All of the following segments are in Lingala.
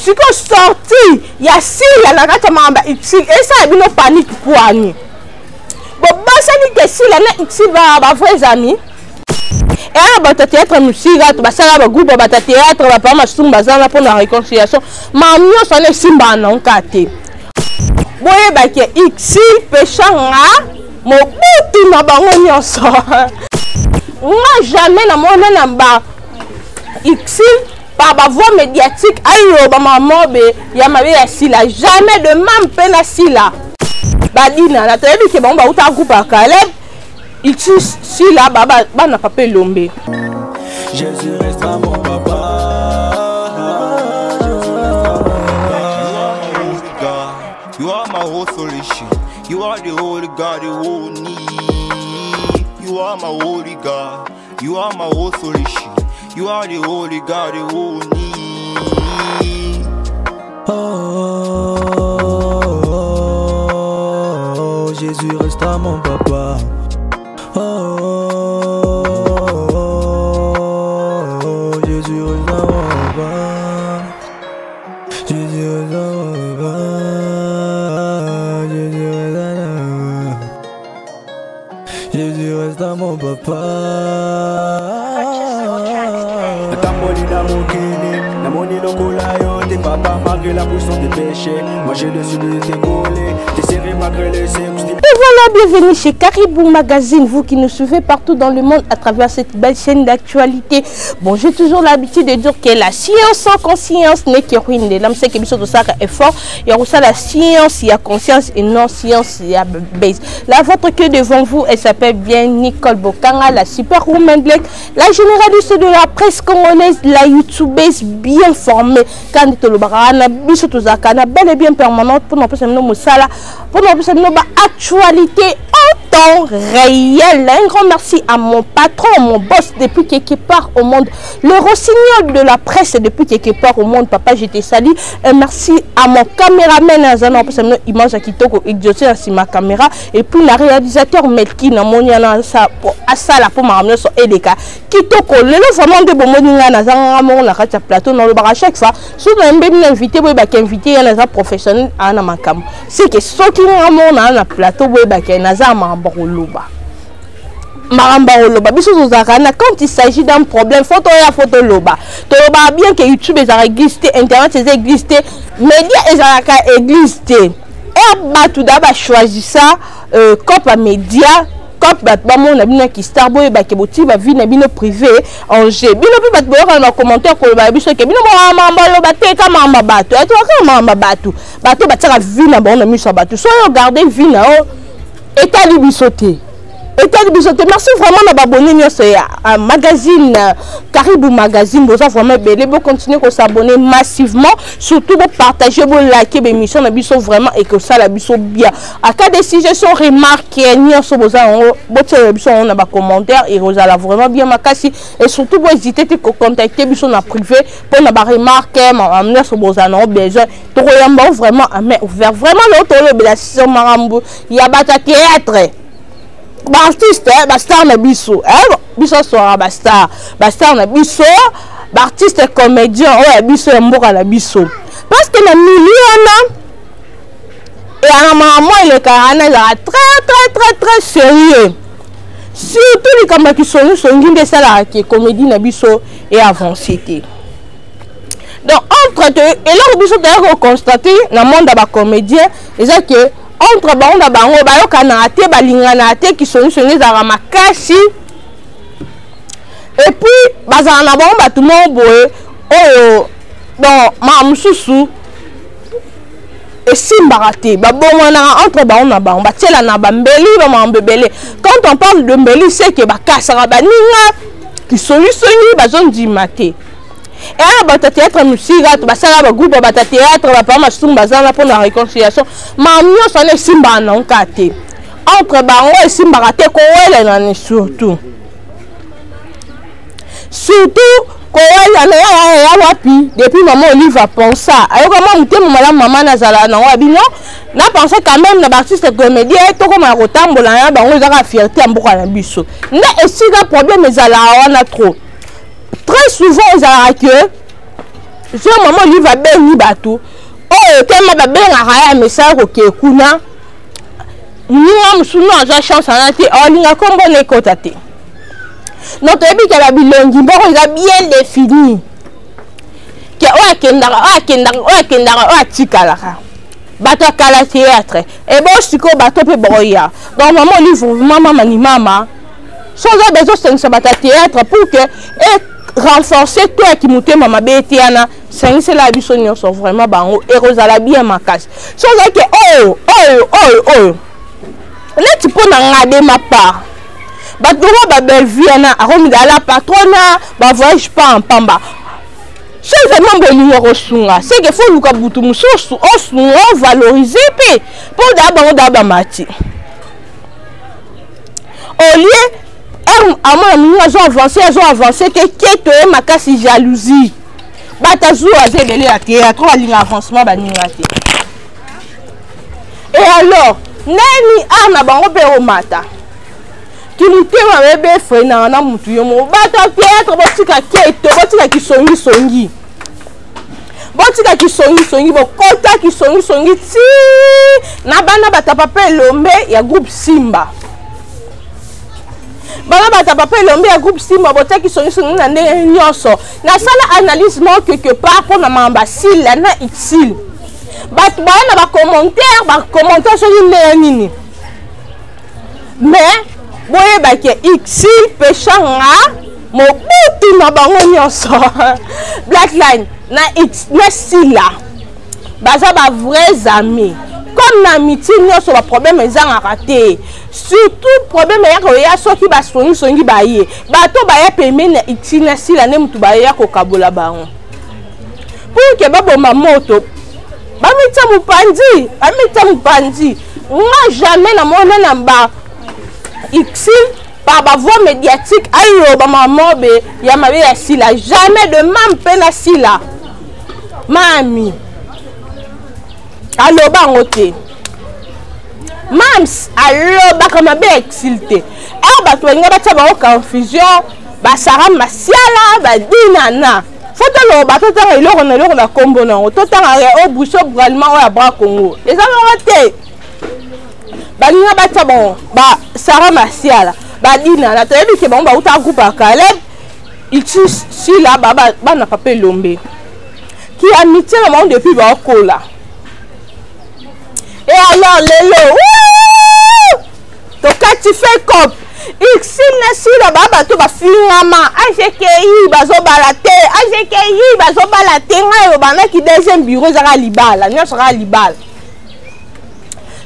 Si vous sorti, il y a si il y a la carte mamba et ça a une panique pour ani. Bon, ça dit que si la ici va vrais amis. Et un théâtre musique, ça va groupe théâtre, va pas ma soumba za pour la réconciliation. Ma mio ça ne simba non kate. Boye ba ke ici péchanga mo butu na bango nyonso. Moi jamais na mona na ba ici par la voie médiatique ayo ba mamobe ya mabe ya sila jamais de mam pena sila. Badina la télé ke ba uta groupe Caleb ici sila baba bana papa lombe. Jésus restera mon papa. You are my whole solution. You are the holy God, the whole need. You are my holy God. You are my whole solution. You are the holy God, the whole need. Oh, Jésus restera mon papa. Jésus restera mon papa. Jésus restera mon papa. Jésus restera mon papa. Papa, malgré la puissance des péchés, moi j'ai décidé de t'écoller, t'es serré malgré les secousses. Et voilà, bienvenue chez Caribou Magazine, vous qui nous suivez partout dans le monde à travers cette belle chaîne d'actualité. Bon, j'ai toujours l'habitude de dire que la science sans conscience n'est que ruine de l'âme. C'est que tout ça est fort. Il y a aussi la science, il y a conscience et non science, il y a base. La vôtre que devant vous, elle s'appelle bien Nicole Bokanga, la super woman black, la généraliste de la presse congolaise, la youtubeuse bien formée. Quand le barana, biso tozakana, bel et bien permanente pour nous passer nos musala, pour nous passer nos actualité en temps réel. Un grand merci à mon patron, mon boss depuis quelque part au monde, le rossignol de la presse depuis quelque part au monde. Papa, je te salue. Un merci à mon caméraman, Azana, pour nos images à Kitoko, exaucé ainsi ma caméra, et puis le réalisateur Melki, na moniana ça pour asala pour m'amener sur Edeka. Kitoko, le vraiment de bon moninga na zanga mon la ratia plateau dans le bar à chaque fois. Sur un bébé invité, vous avez invité un professionnel à na makam. C'est que ce qui est mon na plateau, vous avez naza mambaroloba. Maramboloba, biso zakana quand il s'agit d'un problème, photo ya photo loba. Toloba bien que YouTube est existé, internet est existé, médias est existé. Et tout d'abord choisi ça comme média. Quand on a bien qui starboy ba keboti ba vie na bino privé en jeu bino pi bat boka na commentaire ko ba biso ke bino mamba lo baté ka mamba bato et toi ka mamba bato bato bataka vie na bon na miso bato so yo garder vie na o etali bisoté. Merci vraiment d'abonner à magazine Caribou Magazine. Vous avez vraiment belé, vous continuez à s'abonner massivement, surtout vous partager, vous liker l'émission, vraiment et que ça la biso bien. À cas des suggestions, remarques, vous avez commentaires et vous allez vraiment bien makasi et surtout vous hésitez à contacter biso na privé pour na remarque, amener sur vos annonces besoin. Vraiment à main ouverte. Vraiment l'autre la session marambo, il y a bata théâtre. Artiste, bastar na biso, biso soir bastar na biso, artiste comédien, biso mboka na biso. Parce que na million et à maman il est très sérieux. Surtout les camarades qui sont de ça qui comédie na biso et avancé. Donc entre deux, et là biso d'ailleurs constater dans le monde de comédien, c'est que entre bango na bango bayoka na ate balinga na ate qui sont za makasi et puis bazana na bango batu mo boye oyo donc ma mususu et simbaka te babongo na entre bango na bango batiela na bambeli ba mambebele. Quand on parle de mbeli c'est que bakasaka baninga qui sont bazondima te. Et un théâtre musique, un groupe de théâtre, pour la réconciliation. Mais ça n'est simba non kate. Entre bango et simba kate, kowe surtout. Surtout, kowe ya wapi. Depuis maman Olive a pensé. Alors comment muté maman nazala na wabino. Na pensé quand même na artiste comédien to comme un rotambola ya bango za fierté mboka na biso. Na esiga problème ezala wana trop. Très souvent, ils ont que je maman lui va bengi bato oh tellement ba benga ya message ko ke kuna ninga musuno aza chance na te olinga kombo ne kota te notre ebi ka ba bilongi mboko eza bien défini ke o akendaka atikalaka bato akala théâtre et bon siko bato pe boya donc maman livre maman mani mama sans besoin de bato théâtre pour que et renforcer toi qui monte mama betiana c'est la biso nyonso vraiment bango et rozala bien makasi sans que oh net pour na ngade ma part bato ba belle vie na akomida la patrona ba voyage pas en pamba. C'est vraiment bon c'est que faut luka butu mususu on valoriser pe pour d'abord mati au lieu elles ont avancé que keto e makasi jalousie batazu azebele la théâtre alinga avancement baninga te et alors nani ana bango pe o mata kilite ma bebe frena na mutu yo mo bata théâtre botika keto botika kisongi botika kisongi bokota kisongi ti na bana bata papa Elombe ya groupe Simba bana bata papa Elombe ya groupe Simba botika kisongi na ndenge nyonso na sala analyse mo quelque part pour na mamba sil na utile bat bana ba commentaire sur nini mais boye ba ke utile pechanga mobutu na bango nyonso Black Line na sila baza ba vrais amis comme na amitié nyonso ba problème ezanga raté surtout problème ya ko ya soki ba songi baye bato baya peme na itina sila ne mutu baya ko kabola bango pour que baboma moto bamita mupandi nga jamais na mona na ba Xil par la voie médiatique ayo ba mamobe ya mabe ya sila jamais de mam pena sila mami allo ba ngote mams allo ba kama be exilté ba to nga ba taba confusion ba sara masiala ba dinana foto lo ba to tanga iloko na kombo na to tanga o boucho bralement o ya bra Congo les amoraté ba nga ba taba ba sara masiala badina na toyebi ke bango bauta groupe ya Caleb ici si là bana papa Elombe qui amitié na bango depuis baokola et alors lelo tokati fait cop ici na si là bato bafingama AGKI bazobala te ngayo bana ki deuxième bureau zaka libala nyonso ka libala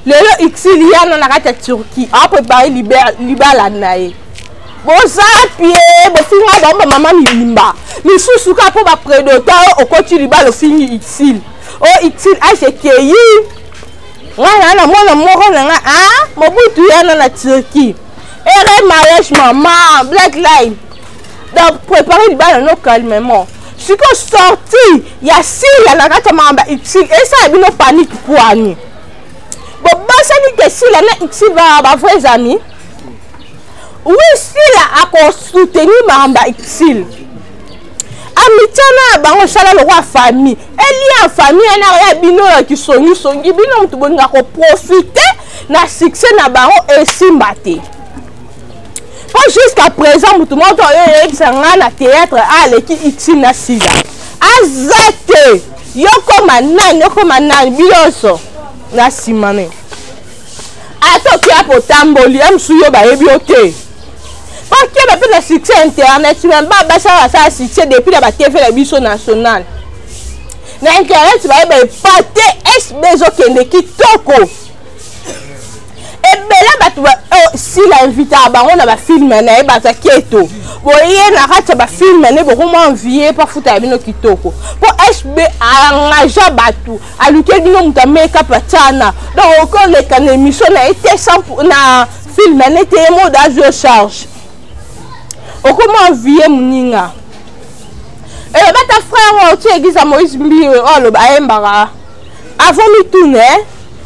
lelo Xiliana na kata Turquie a préparé libala nae boza pied bofinga ba mama milimba misusu ka po ba prédateur au côté libala fingi Xil o Xil AGKI na mona moko na mobutu yana na Turquie et mariage maman Black Line donc préparer libala no calmement si ko sorti ya Syria na kata mamba Xil et ça bino panique pour ani bon basani que si la na ici ba vrais amis oui si la a soutenir mamba Xil amitié na bango sala le roi famille eli en famille na ya bino ki songi bino mutu bonga ko profiter na succès na bango et simbate pas jusqu'à présent mutu moto sanga na théâtre ale ki Xil na sila azate yoko manani bioso na simane ato kia potamboli amsuyo ba ebiote parce que ba pe succès internet même ba ça succès depuis la TV la biso national na internet ba pate SBzo kende kitoko et bela batu si la invite bango na ba film na ba za keto boye na kata ba film na bo ko envier pa futa bino kitoko pour SB engager batu aluke dino muta make up tana donc ko le kan émission na été sans na film na été mode à je charge o comment envier muninga et bata frère o tu egiza Moïse Mbi o lo ba embara avant mi tourner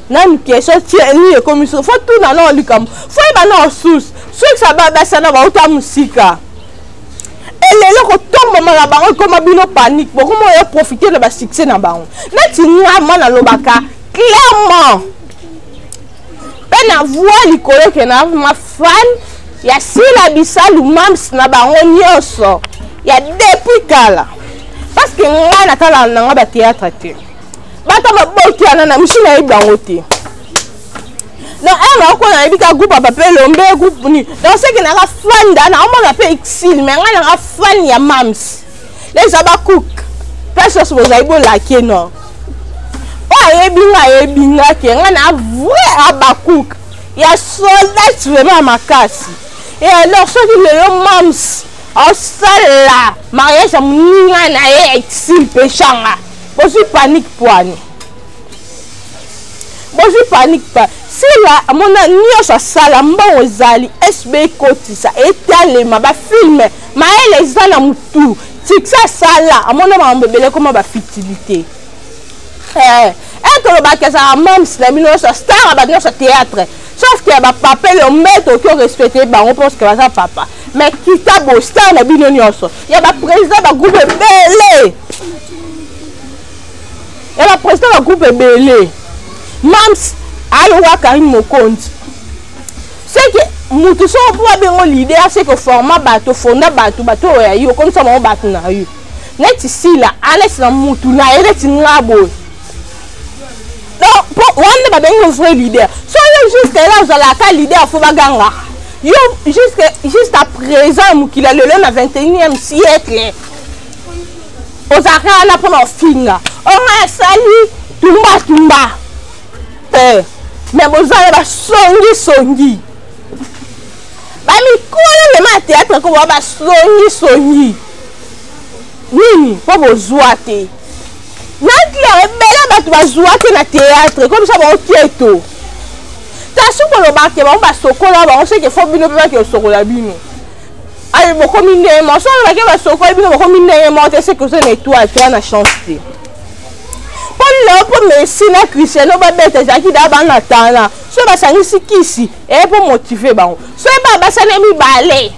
nan question ni commission faut tout na no likam faut ba na source ça ba sana ba uta musika ele lelo ko tomba mala bango comme bino panique bon comment on profiter de ba succès na bango neti ngama na lobaka clairement pena voix likolo ke na ma fan ya sila bisalu mams na bango nyonso ya depuis kala parce que ngana tala na ba théâtre te bata maboki ana na mishina ibango te non elle ko na bika groupe papa lombe groupe ni donc c'est que na fan dana on m'a fait exil mais ngana na fan ya mams les abakouk personne se vous aibo la ke non ebinga ke ngana vrai abakouk ya soldat vraiment makasi et alors ceux qui le mams au sala mariage mninga na ye exil pechanga bosi panique poani bosi panique pas si la mona nyosha sala mbongo zali SB kotisa etalema ba filme maele ezana mutu tiksa sala amona mambebele comme ba futilité to ba ke ça même si la bino sa star ba no sa théâtre sauf que ba papa le mettre qui respecter ba on pense que ça papa mais qui ta bo star na bino nyonso ya ba président ba groupe belé ya ba président ba groupe belé mams alo wa Karim Mokonzi c'est que mutu so pour bengo leader c'est que format bato fonda bato ya yo comme ça mon bato na yo net ici là Alex na mutu na ereti ngabo non pour on ba bengo vrai leader so yo juste là vous la ka leader faut baganga yo juste à présent mukila lelo na 21e siècle ozaka na pour finga on a sali tumba mais bozala ba songi ba mikolo le ma théâtre ko ba songi nini po bozoate na clair bela ba tu bazoate na théâtre comme ça ba okieto ta suko lo ba ke ba sokola ba on sait que faut bino ba ke sokola bino ay bo komine mo so ba ke ba sokola bino bo komine mo te c'est que ça nettoie qui na chance pour médecine chrétienne ba bête jaki da ba na tana so ba sangisi kisi et pour motiver ba so ba sana mi balé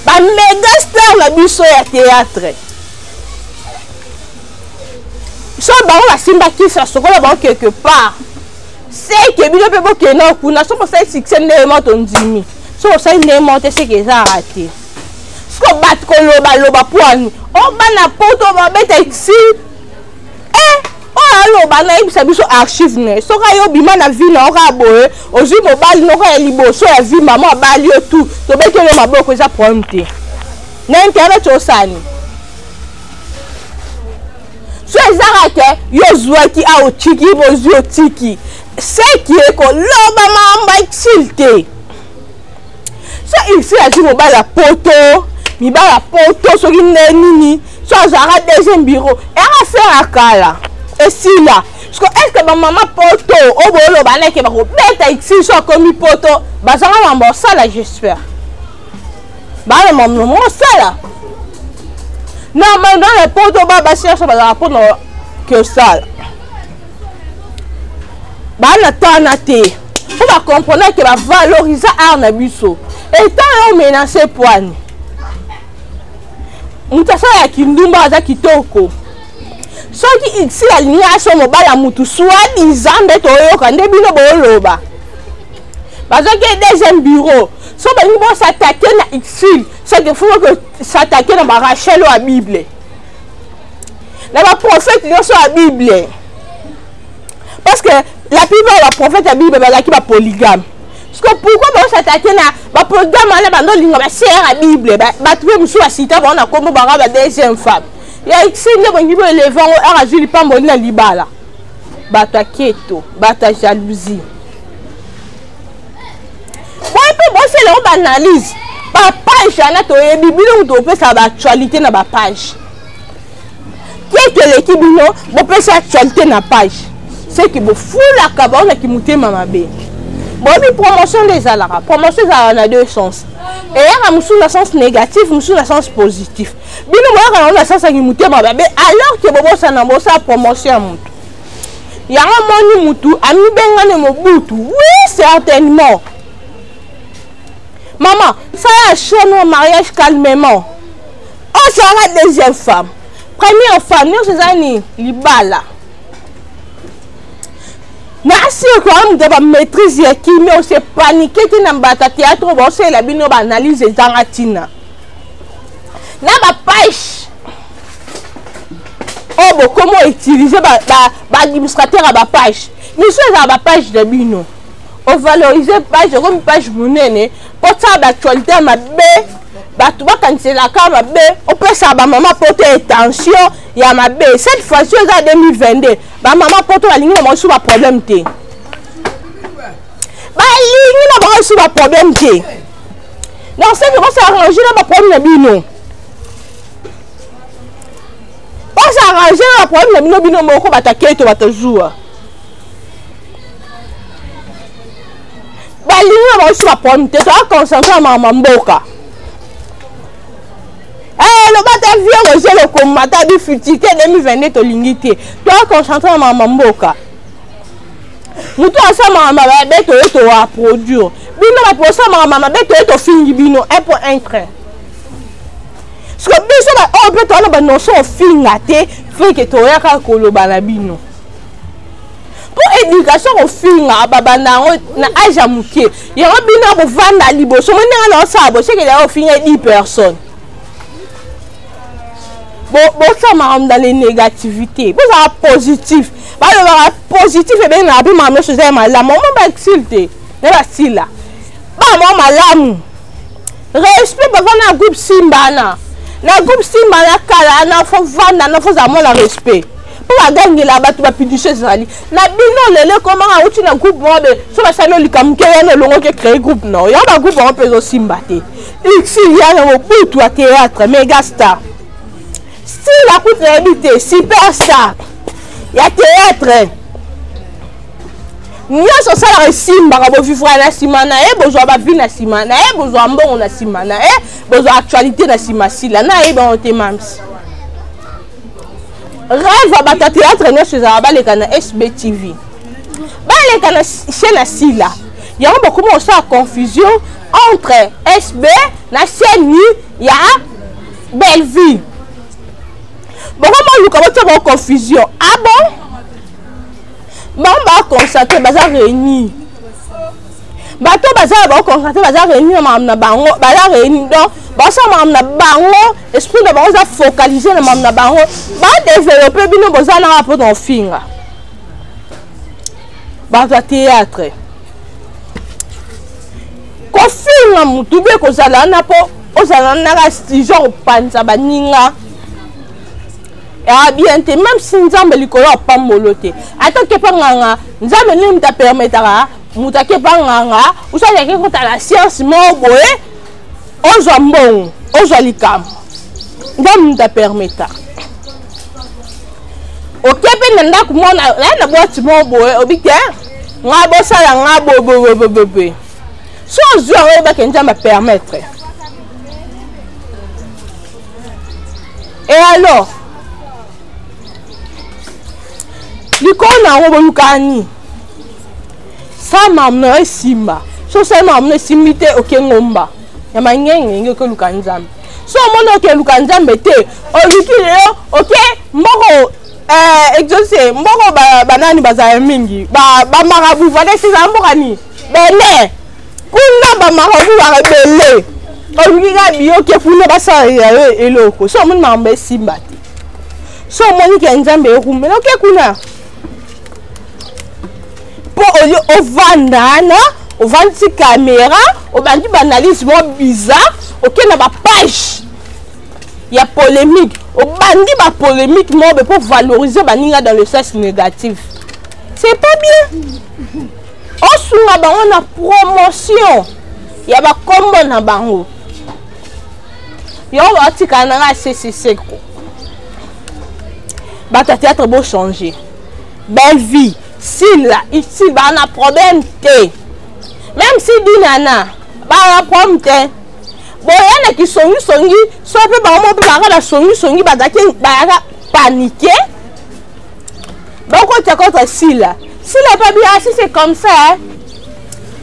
ba méga star la biso ya théâtre so ba la simba kisi sokola ba quelque part c'est que bino pe bo ke na kuna so ça succès ne monte ndimi so ça ne monte c'est que ça raté so bat ko loba poani o ba na poto ba bête ici oh ba na ibisa biso archive ne so ka yo bima na vie na oka boye ozi mobile no ka liboso ya vie maman bali yo tout to bekele maboko za prompte na internet osani so ezaka ke yo zwa ki a otiki bozi otiki c'est qui est ko loba mamba exilté so ici a dit mobile la poto mi ba la poto so ki nini so azara deuxième bureau et a faire akala et si là est-ce que ma maman poto au bolo ba na ke ba ko beta ici so comme poto ba ça va mbo ça là j'espère ba le maman ça là non mais dans les poto ba cherche ba la poto que ça ba na tana te pour ba comprendre que ba valoriser art na biso et tant on menacer poani mutasa ya kindumba za kitoko soki ici la ligne so mobala mutu soi-disant de toyoka nde bino boloba bazoki deuxième bureau so bangi bo s'attaquer na ici c'est que faut que s'attaquer na Rachel à Bible na ba prophète nyonso à Bible parce que la plupart des prophètes à Bible bazaki ba polygame parce que pourquoi on s'attaquer na ba programme na bando linga ba sert à Bible ba trouver musu ba cita ba na kombo ba ba deuxième femme ya ici ne bangi bo elever o azuli pambo na libala bata keto bata jalousie bon c'est là on analyse ba page na to e bibilo to pesa ba actualité na ba page que l'équipe bino bo pesa actualité na page c'est que bo fula ka ba on ki mutema mabe bon promotion des alara promotion ça a deux sens et ya musu na sens négatif musu na sens positif bino mo ka na sens ki mutema mabe alors que bobo ça na bo sa promotion mutu ya moni mutu ami bengane mobutu oui certainement maman ça a changé mon mariage calmement c'est la deuxième femme. Première femme, nous c'est libala. Merci quand même de maîtriser qui mais on s'est paniqué qui n'a pas théâtre on sait la bino analyse dans la tina. Na ba page. Oh bon comment utiliser ba administrateur à ba page. Nous sommes à ba page de bino. On valoriser page comme page monene pour ça d'actualité ma bé bato bakanisi la kama bé on peut ça ba maman porter attention ya ma bé cette fois-ci en 2022 ba maman porter la ligne mo sous ba problème té ba ligne na ba sous ba problème té donc c'est que ça arranger na ba problème bino on s'arranger na problème bino moko bataké to batazoua ba ligne na ba sous ba problème té to concentrer maman mboka. Le bataille vient rejeter le combattant du futilité 2022 to lingité. Tu as concentré à Mamboka. Nous tous ensemble maman beto to a produire. Bino ba pour ça maman beto to fini bino 1.1 train. Ce que biso ba on peut to ba notion fingaté fait que to ya ka koloba na bino. Pour éducation au finga baba na âge muké. Ya bino ko vanda liboso mona na sabo c'est que ya finga 10 personnes. Bon, ça m'a dans les négativités. Vous avez positif. Bah, le positif et bien la maman chose est malade. Maman va exilter. Ne va si là. Bah, maman malade. Respect pour un groupe Simbana. Le groupe Simbana kala na faut vendre na faut avoir le respect. Pour la gagner là-bas tu vas piducher ça ali. Na bino lele comment a outi na groupe moi so ba salo likamke na longo ke créer groupe non. Ya ba groupe on peut Simbate. Ici il y a un bout à théâtre méga star. Si la coûte habité, superstar, il y a théâtre. Nous sommes ça la simba, nous vivons na simana, besoin de vie na simana, besoin de bon na simana, besoin actualité na simasila, na on te mams. Rêve à théâtre nous chez Araba les canaux SBTV. Bah les canaux chez la sila. Il y a beaucoup de confusion entre SB, na chaîne, il y a Belle Vie. Bon, comment vous avez confusion? Ah bon? Bon, on va constater que ça réunit. Bato bazar va constater bazar réunit na bango, bazar réunit donc, basa na bango, esprit de bango focaliser na bango, ba développer bino boza na rapport dans finga. Baza théâtre. Ko finga mutu be ko zala na po, o zala na genre panza baninga. Et bien, même si nous avons pas moloté, attends que panganga, nous avons ta permettra, moutake panganga, ou ça y a quelque la science mort boé, on jambon, on jolikam. Nous ta permettra. Ok, ben n'a que moi la boîte mort boé, obike, nga bossa la nga bo. Sans jouer ba kenja me permettre. Et alors Likona Robolukani. Ça m'a amené Simba. So ça m'a amené Simité au Kengomba. Yama ngenge que Lukanzam. So mon ok Lukanzam était. Oh Lukile ok moro exaucé moro banani baza mingi. Ba marabu vale c'est amborani. Bene. Kuna ba marabu va rebelle. Oh Lukika bio ke kuna basa eloko. So mon m'a amené Simba. So mon ki Nzambe ekumela ok kuna. Au vandana, au vandi caméra, au bandi banalise bizarre, ok na ba page. Il y a polémique, au bandi ba polémique pour valoriser baninga dans le sens négatif. C'est pas bien. On souma ba on a promotion. Il y a ba combo na bango. Yo va tika na CCC ko. Ba théâtre beau changer. Belle vie. Si là, ici, bah, on a problème. Même si dinana, bah, on a problème. Bon, il y en a qui sont soit peu, bah, on peut songi, bah, paniquer. Bon, quand tu as contre si là, pas bien, si c'est comme ça,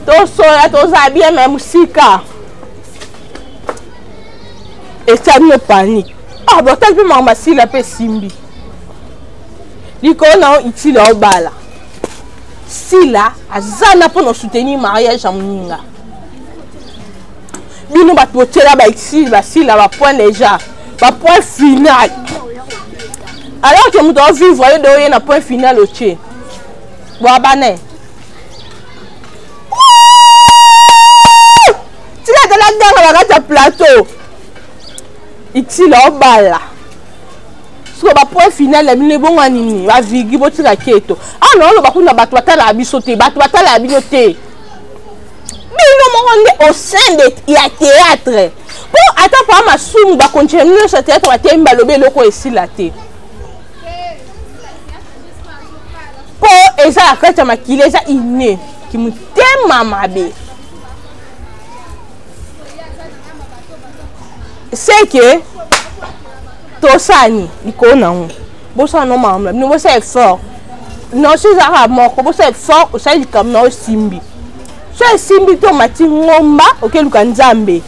ton soleil, ton habit, même si, et ça me panique. Ah, bon, t'as vu maman si la paix simbi. L'icône a utilisé au bala. Si là, à Zana pour nous soutenir mariage à Mouninga. Bino va porter là, ici, si là, va point déjà, va point final. Alors que nous devons vivre, voyez, de un point final au Tché. Boabane. Tu l'as de la gare à plateau. Ici, là, au bala. Sur le point final, les bons animés, va vivre, va tirer la quête. Ah non, le bakou n'a pas de la bisoté, pas de la bisoté. Mais nous sommes au sein de théâtre. Pour attendre ma somme, va continuer ce théâtre, va t'aimer le loco ici la thé. Pour eza la carte maquillée, eza inné qui me t'aime maman bé. C'est que Tosani, l'icône, bossa non maman, nous bossa est fort. Non, c'est arabe mort, bossa est fort, au sein du camion simbi. C'est simbi to mati ngomba, auquel nous can zambe.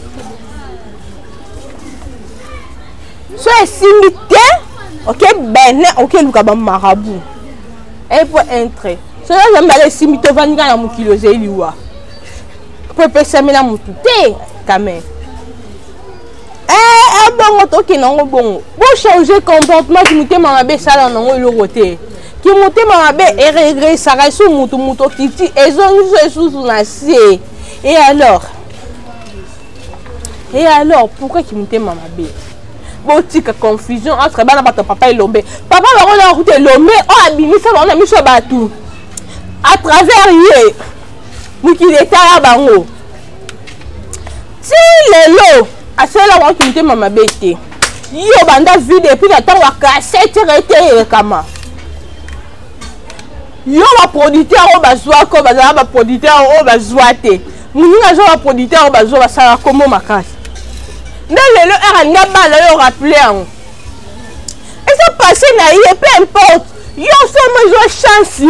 C'est simbi te, ok ben, auquel nous can marabout. Et pour entrer. C'est là que j'aime aller simbi to vaniga na mukilo zeliwa. Pour passer na mutute, quand même. Bon, ok, non, bon. Pour changer comportement, qui m'a mangé ça dans le côté. Qui m'a mangé et regret, ça reste sous mouton titi, et sous la C. Et alors, pourquoi qui m'a mangé? Bon, tika confusion entre papa et l'homme. Papa va route l'homme, oh, abîmé, ça va, on a mis sur bateau. À travers hier, nous qui était à Bango. Si le lot. À cela on qui était maman bête. Yo banda vide et puis attends wa cassette rete kama. Yo va producteur au bazwa ko bazala ba producteur au bazwa te. Muninga zo va producteur au bazwa sala comme makasi. Ndele le era ngaba la yo rappeler en. Et ça passé na yé peu importe. Yo seulement jo chance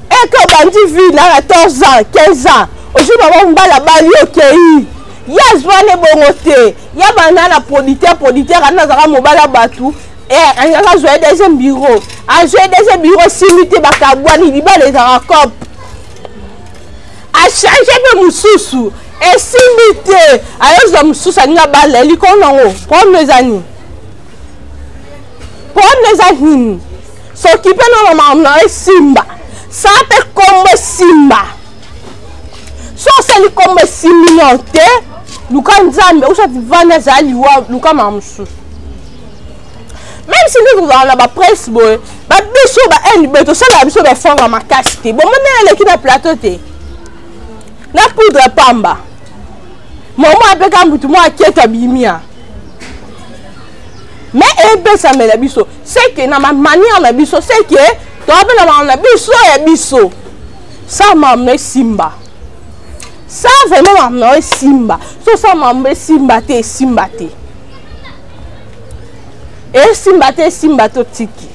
et que bandi vit na 14 ans, 15 ans. Aujourd'hui on va la balle OK. Ya zwane bongote, ya banana producteur anazaka mobala batu et anaka jouer deuxième bureau. A jouer deuxième bureau simité bakabwani liba les aracop. A changer pe mususu et simité. Ayo za mususu anga bala likonango. Prendre les amis. S'occuper de maman et Simba. Ça peut comme Simba. So c'est comme Simba. Luka Nzambe, ou ça vana zaliwa, Luka Mamsu. Même si nous avons la presse, boy, ba biso ba en beto, ça la biso ba fanga makasti. Bon, mon ele qui na plateau te. Na poudre pamba. Maman avec un bout moi qui est bimia. Mais ebe ça me la biso, c'est que na ma manière na biso, c'est que toi na ma biso et biso. Ça m'a amené Simba. Ça vraiment m'a Simba. Ça m'a Simba te. Et Simba to tiki.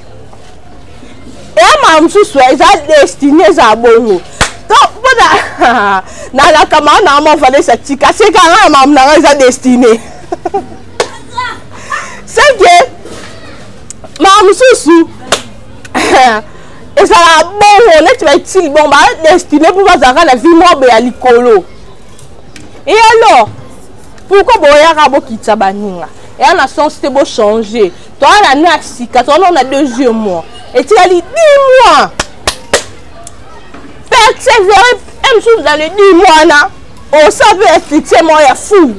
Et ma moussou soit destiné à bongo. Donc voilà. Na la kamana na ma fallait sa tika. C'est quand ma m'a destiné. C'est que ma moussou et ça la bon on est utile bon bah destiné pour avoir la vie mobe à l'icolo. Et alors pourquoi boya rabo kitsa baninga et en a sens te beau changer toi la naxi quand on a 2 mois et tu as dit 10 mois persévérer même sous dans les 10 mois là on savait effectivement il y a fou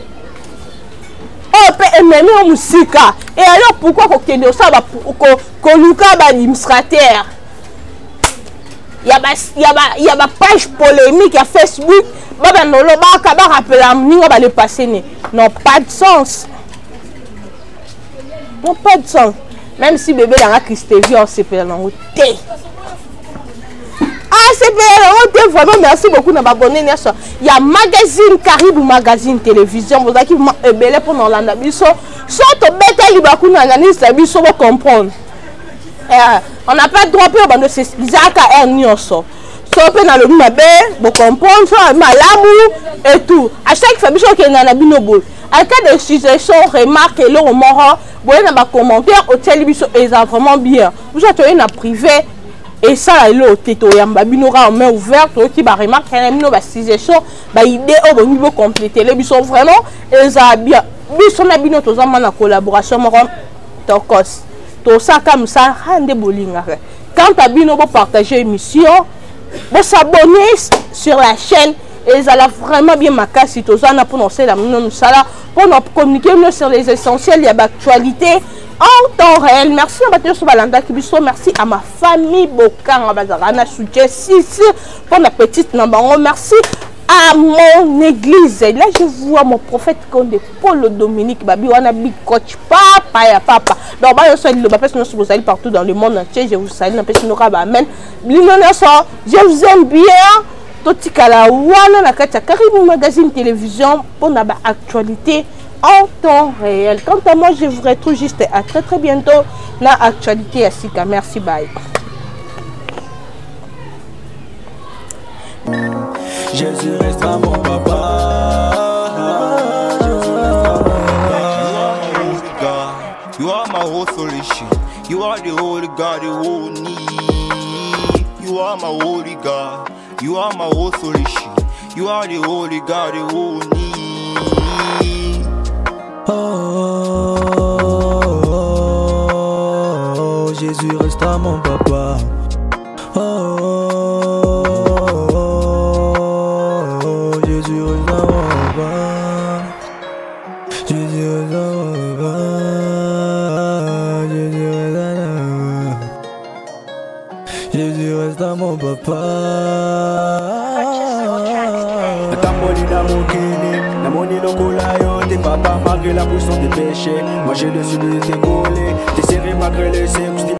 on peut aimer musique et alors pourquoi qu'on kende ça va ko luka ba administrateur il y a ma page polémique à Facebook. Baba no lo ba ka ba rappeler ninga ba le passer non pas de sens. Non pas de sens. Même si bébé dans la Christévie on s'est fait dans thé. Ah c'est bien vraiment merci beaucoup na abonné il y a magazine Caribou magazine télévision vous avez qui belé pour Nolanda biso so to beta libaku na analyse biso pour comprendre. On n'a pas de droit pour bande c'est Isaac a nyoso. So pe na le mabe, bo comprendre so malamu et tout. À chaque fois biso ke na binobo. En cas de suggestion, remarque, et l'on mort, vous voyez dans ma commentaire, au télévision, ils sont vraiment bien. Vous êtes en privé, et ça, là, au této, il y a une main ouverte, qui va remarquer, il y a une suggestion, il idée au niveau complété. Les sont vraiment, ils sont bien. Ils sont bien, tous en collaboration, tout ça comme ça, rendez bolinga. Quand tu as bien partager l'émission, vous s'abonner sur la chaîne. Et ça a vraiment bien ma casse si tu as pour nous pour nous communiquer sur les essentiels, il y a l'actualité en temps réel. Merci à Mathieu Balanda Kibiso, merci à ma famille Bokan, à soutien 6 pour la petite Nambango, merci à mon église. Là, je vois mon prophète Condé, Paul Dominique, Babi, on a big coach, papa, ya papa. Donc, je vous salue partout dans le monde entier. Je vous salue, amen. Je vous aime bien. Totikala wana na kati ya Karibu Magazine Télévision pour la actualité en temps réel. Quant à moi, je vous retrouve juste à très bientôt dans l'actualité à Sika. Merci, bye. Jésus restera mon papa. You are my whole solution. You are the holy God, the whole need. You are my holy God. You are my whole solution. You are the holy God, the whole need. Oh, Jésus restera mon papa. Jésus restera mon papa. Jésus restera mon papa. Jésus restera mon papa. Namoni lokola yo, tes papas malgré la puissance des péchés. Moi j'ai le sud de tes collés, t'es serré malgré les sexe.